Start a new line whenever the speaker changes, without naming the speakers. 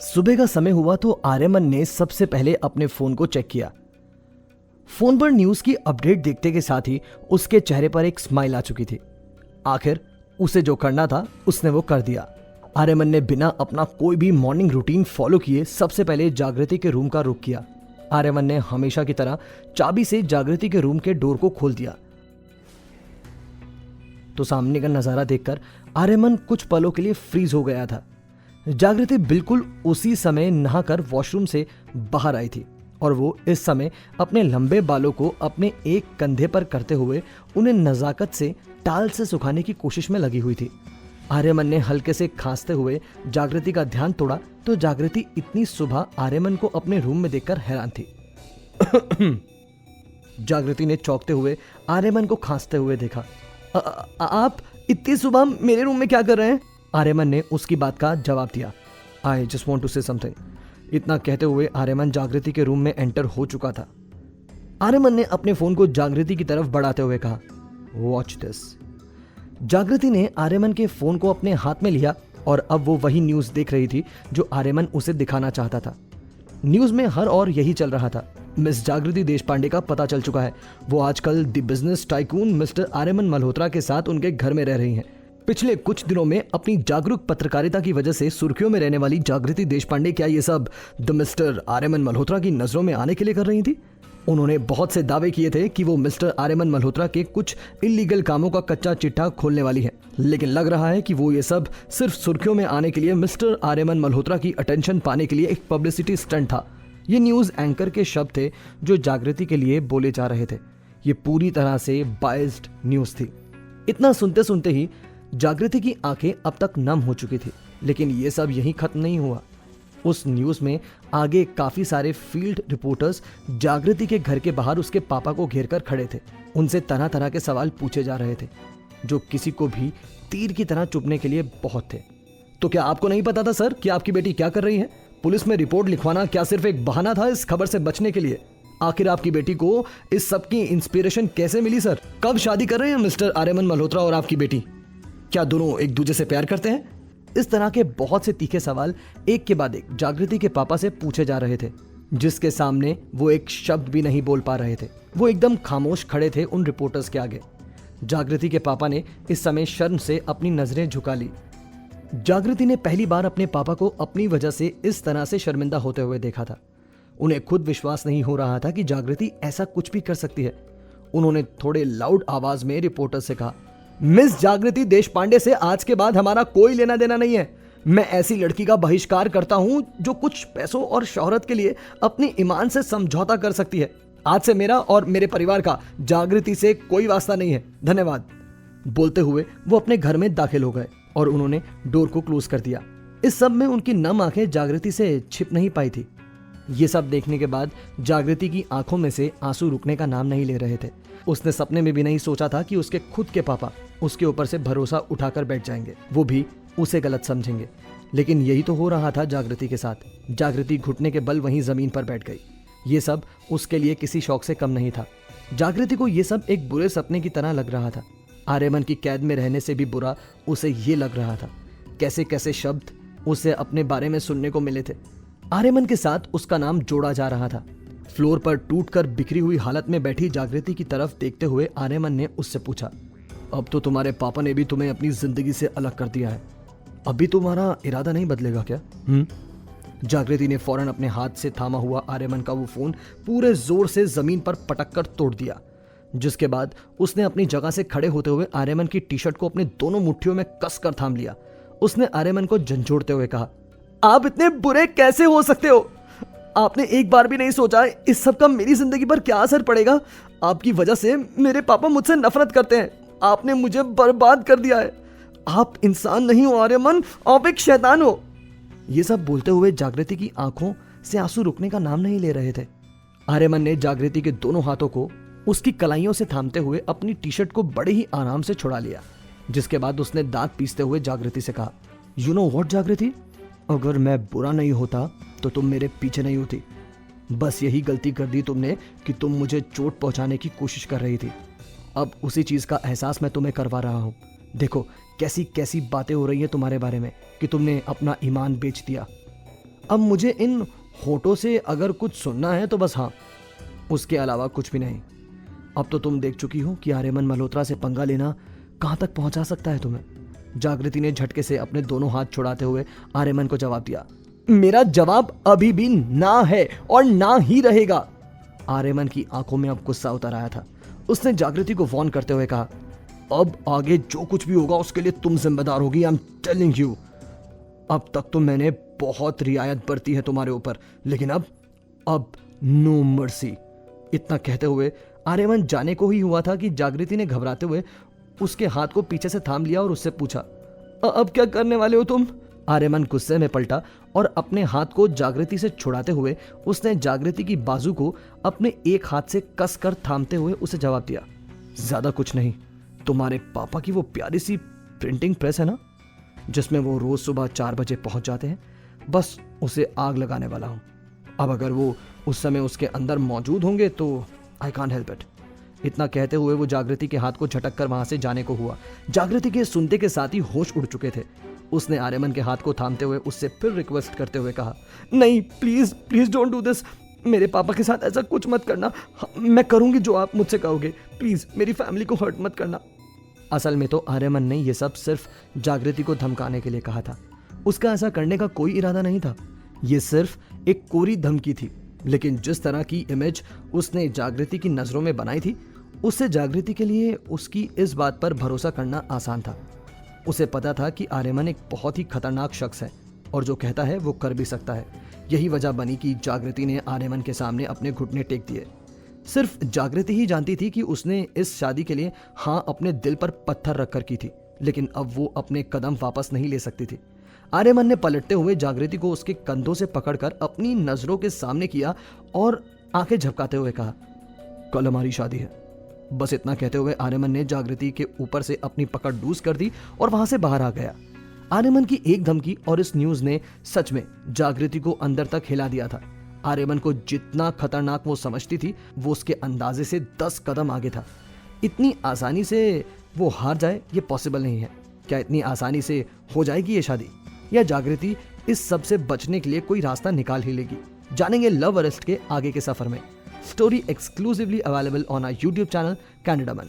सुबह का समय हुआ तो आर्यमन ने सबसे पहले अपने फोन को चेक किया। फोन पर न्यूज की अपडेट देखते के साथ ही उसके चेहरे पर एक स्माइल आ चुकी थी। आखिर उसे जो करना था उसने वो कर दिया। आर्यमन ने बिना अपना कोई भी मॉर्निंग रूटीन फॉलो किए सबसे पहले जागृति के रूम का रुख किया। आर्यमन ने हमेशा की तरह चाबी से जागृति के रूम के डोर को खोल दिया तो सामने का नजारा देखकर आर्यमन कुछ पलों के लिए फ्रीज हो गया था। जागृति बिल्कुल उसी समय नहाकर वॉशरूम से बाहर आई थी और वो इस समय अपने लंबे बालों को अपने एक कंधे पर करते हुए उन्हें नजाकत से टाल से सुखाने की कोशिश में लगी हुई थी। आर्यमन ने हल्के से खांसते हुए जागृति का ध्यान तोड़ा तो जागृति इतनी सुबह आर्यमन को अपने रूम में देखकर हैरान थी। जागृति ने चौंकते हुए आर्यमन को खांसते हुए देखा। आप इतनी सुबह मेरे रूम में क्या कर रहे हैं? आर्यमन ने उसकी बात का जवाब दिया। I just want to say something. इतना कहते हुए आर्यमन जागृति के रूम में एंटर हो चुका था। आर्यमन ने अपने फोन को जागृति की तरफ बढ़ाते हुए कहा, वॉच दिस। जागृति ने आर्यमन के फोन को अपने हाथ में लिया और अब वो वही न्यूज देख रही थी जो आर्यमन उसे दिखाना चाहता था। न्यूज में हर और यही चल रहा था। मिस जागृति देशपांडे का पता चल चुका है। वो आजकल the business tycoon mister Aryaman Malhotra के साथ उनके घर में रह रही हैं। पिछले कुछ दिनों में अपनी जागरूक पत्रकारिता की वजह से सुर्खियों में रहने वाली जागृति देशपांडे क्या ये सब द मिस्टर आर्यमन मल्होत्रा की नजरों में आने के लिए कर रही थी? उन्होंने बहुत से दावे किए थे कि वो मिस्टर आर्यमन मल्होत्रा के कुछ इलीगल कामों का कच्चा चिट्ठा खोलने वाली है, लेकिन लग रहा है कि वो ये सब सिर्फ सुर्खियों में आने के लिए मिस्टर आर्यमन मल्होत्रा की अटेंशन पाने के लिए एक पब्लिसिटी स्टंट था। ये न्यूज एंकर के शब्द थे जो जागृति के लिए बोले जा रहे थे। ये पूरी तरह से बायस्ड न्यूज थी। इतना सुनते सुनते ही जागृति की आंखें अब तक नम हो चुकी थी, लेकिन ये सब यहीं खत्म नहीं हुआ। उस न्यूज में आगे काफी सारे फील्ड रिपोर्टर्स जागृति के घर के बाहर उसके पापा को घेर कर खड़े थे। उनसे तरह तरह के सवाल पूछे जा रहे थे जो किसी को भी तीर की तरह चुभने के लिए बहुत थे। तो क्या आपको नहीं पता था सर कि आपकी बेटी क्या कर रही है? पुलिस में रिपोर्ट लिखवाना क्या सिर्फ एक बहाना था इस खबर से बचने के लिए? आखिर आपकी बेटी को इस सब की इंस्पिरेशन कैसे मिली सर? कब शादी कर रहे हैं मिस्टर आर्यमन मल्होत्रा और आपकी बेटी? क्या दोनों एक दूसरे से प्यार करते हैं? इस तरह के बहुत से तीखे सवाल एक के बाद एक जागृति के पापा से पूछे जा रहे थे, जिसके सामने वो एक शब्द भी नहीं बोल पा रहे थे। वो एकदम खामोश खड़े थे उन रिपोर्टर्स के आगे। जागृति के पापा ने इस समय शर्म से अपनी नजरें झुका ली। जागृति ने पहली बार अपने पापा को अपनी वजह से इस तरह से शर्मिंदा होते हुए देखा था। उन्हें खुद विश्वास नहीं हो रहा था कि जागृति ऐसा कुछ भी कर सकती है। उन्होंने थोड़े लाउड आवाज में रिपोर्टर से कहा, मिस जागृति देशपांडे से आज के बाद हमारा कोई लेना देना नहीं है। मैं ऐसी लड़की का बहिष्कार करता हूं जो कुछ पैसों और शोहरत के लिए अपनी ईमान से समझौता कर सकती है। आज से मेरा और मेरे परिवार का जागृति से कोई वास्ता नहीं है। धन्यवाद। बोलते हुए वो अपने घर में दाखिल हो गए और उन्होंने डोर को क्लोज कर दिया। इस सब में उनकी नम आंखें जागृति से छिप नहीं पाई थी। ये सब देखने के बाद जागृति की आंखों में से आंसू रुकने का नाम नहीं ले रहे थे। उसने सपने में भी नहीं सोचा था कि उसके खुद के पापा उसके ऊपर से भरोसा उठाकर बैठ जाएंगे, वो भी उसे गलत समझेंगे। लेकिन यही तो हो रहा था जागृति के साथ। जागृति घुटने के बल वहीं जमीन पर बैठ गई। ये सब उसके लिए किसी शौक से कम नहीं था। जागृति को ये सब एक बुरे सपने की तरह लग रहा था। आर्यमन की कैद में रहने से भी बुरा उसे ये लग रहा था। कैसे कैसे शब्द उसे अपने बारे में सुनने को मिले थे। आर्यमन के साथ उसका नाम जोड़ा जा रहा था। फ्लोर पर टूटकर बिखरी हुई हालत में बैठी जागृति की तरफ देखते हुए आर्यमन ने उससे पूछा, अब तो तुम्हारे पापा ने भी तुम्हें अपनी जिंदगी से अलग कर दिया है, अभी तुम्हारा इरादा नहीं बदलेगा क्या? जागृति ने फौरन अपने हाथ से थामा हुआ आर्यमन का वो फोन पूरे जोर से जमीन पर पटक कर तोड़ दिया, जिसके बाद उसने अपनी जगह से खड़े होते हुए आर्यमन की टी शर्ट को अपने दोनों मुट्ठियों में कसकर थाम लिया। उसने आर्यमन को झंझोड़ते हुए कहा, आप इतने बुरे कैसे हो सकते हो? आपने एक बार भी नहीं सोचा इस सब का मेरी जिंदगी पर क्या असर पड़ेगा? आपकी वजह से मेरे पापा मुझसे नफरत करते हैं। आपने मुझे बर्बाद कर दिया है। आप इंसान नहीं हो आर्यमन, आप एक शैतान हो। ये सब बोलते हुए जागृति की आंखों से आंसू रुकने का नाम नहीं ले रहे थे। आर्यमन ने जागृति के दोनों हाथों को उसकी कलाइयों से थामते हुए अपनी टी शर्ट को बड़े ही आराम से छुड़ा लिया, जिसके बाद उसने दांत पीसते हुए जागृति से कहा, यू नो व्हाट जागृति, अगर मैं बुरा नहीं होता तो तुम मेरे पीछे नहीं होती। बस यही गलती कर दी तुमने कि तुम मुझे चोट पहुंचाने की कोशिश कर रही थी। अब उसी चीज का एहसास मैं तुम्हें करवा रहा हूं। देखो कैसी कैसी बातें हो रही है तुम्हारे बारे में कि तुमने अपना ईमान बेच दिया। अब मुझे इन होठों से अगर कुछ सुनना है तो बस हाँ, उसके अलावा कुछ भी नहीं। अब तो तुम देख चुकी हो कि आर्यमन मल्होत्रा से पंगा लेना कहाँ तक पहुंचा सकता है तुम्हें। जागृति ने झटके से अपने दोनों हाथ छुड़ाते हुए आर्यमन को जवाब दिया। मेरा जवाब अभी भी ना है और ना ही रहेगा। आर्यमन की आंखों में अब गुस्सा उतर आया था। उसने जागृति को वार्न करते हुए कहा, अब आगे जो कुछ भी होगा उसके लिए तुम जिम्मेदार होगी। I am telling you. अब तक तो मैंने बहुत रियायत बरती है तुम्हारे ऊपर, लेकिन अब नो मर्सी। इतना कहते हुए आर्यमन जाने को ही हुआ था कि जागृति ने घबराते हुए उसके हाथ को पीछे से थाम लिया और उससे पूछा, अब क्या करने वाले हो तुम? आर्यमन गुस्से में पलटा और अपने हाथ को जागृति से छुड़ाते हुए उसने जागृति की बाजू को अपने एक हाथ से कसकर थामते हुए उसे जवाब दिया, ज्यादा कुछ नहीं। तुम्हारे पापा की वो प्यारी सी प्रिंटिंग प्रेस है ना, जिसमें वो रोज सुबह 4 बजे पहुंच जाते हैं, बस उसे आग लगाने वाला हूं। अब अगर वो उस समय उसके अंदर मौजूद होंगे तो आई कांट हेल्प इट। इतना कहते हुए वो जागृति के हाथ को झटक कर वहां से जाने को हुआ। जागृति के सुनते के साथ ही होश उड़ चुके थे। उसने आर्यमन के हाथ को थामते हुए उससे फिर रिक्वेस्ट करते हुए कहा, नहीं please please don't do this. मेरे पापा के साथ ऐसा कुछ मत करना। मैं करूंगी जो आप मुझसे कहोगे, प्लीज मेरी फैमिली को हर्ट मत करना। असल में तो आर्यमन ने यह सब सिर्फ जागृति को धमकाने के लिए कहा था। उसका ऐसा करने का कोई इरादा नहीं था। यह सिर्फ एक कोरी धमकी थी। लेकिन जिस तरह की इमेज उसने जागृति की नजरों में बनाई थी, उससे जागृति के लिए उसकी इस बात पर भरोसा करना आसान था। उसे पता था कि आर्यमन एक बहुत ही खतरनाक शख्स है और जो कहता है वो कर भी सकता है। यही वजह बनी कि जागृति ने आर्यमन के सामने अपने घुटने टेक दिए। सिर्फ जागृति ही जानती थी कि उसने इस शादी के लिए हाँ अपने दिल पर पत्थर रखकर की थी, लेकिन अब वो अपने कदम वापस नहीं ले सकती थी। आर्यमन ने पलटते हुए जागृति को उसके कंधों से पकड़कर अपनी नजरों के सामने किया और आंखें झपकाते हुए कहा, कल हमारी शादी है। बस इतना कहते हुए आर्यमन ने जागृति के ऊपर से अपनी पकड़ लूज कर दी और वहां से बाहर आ गया। आर्यमन की एक धमकी और इस न्यूज ने सच में जागृति को अंदर तक हिला दिया था। आर्यमन को जितना खतरनाक वो समझती थी, वो उसके अंदाजे से 10 कदम आगे था। इतनी आसानी से वो हार जाए ये पॉसिबल नहीं है। क्या इतनी आसानी से हो जाएगी ये शादी, या जागृति इस सब से बचने के लिए कोई रास्ता निकाल ही लेगी? जानेंगे लव अरेस्ट के आगे के सफर में। Story exclusively available on our YouTube channel Canada मन।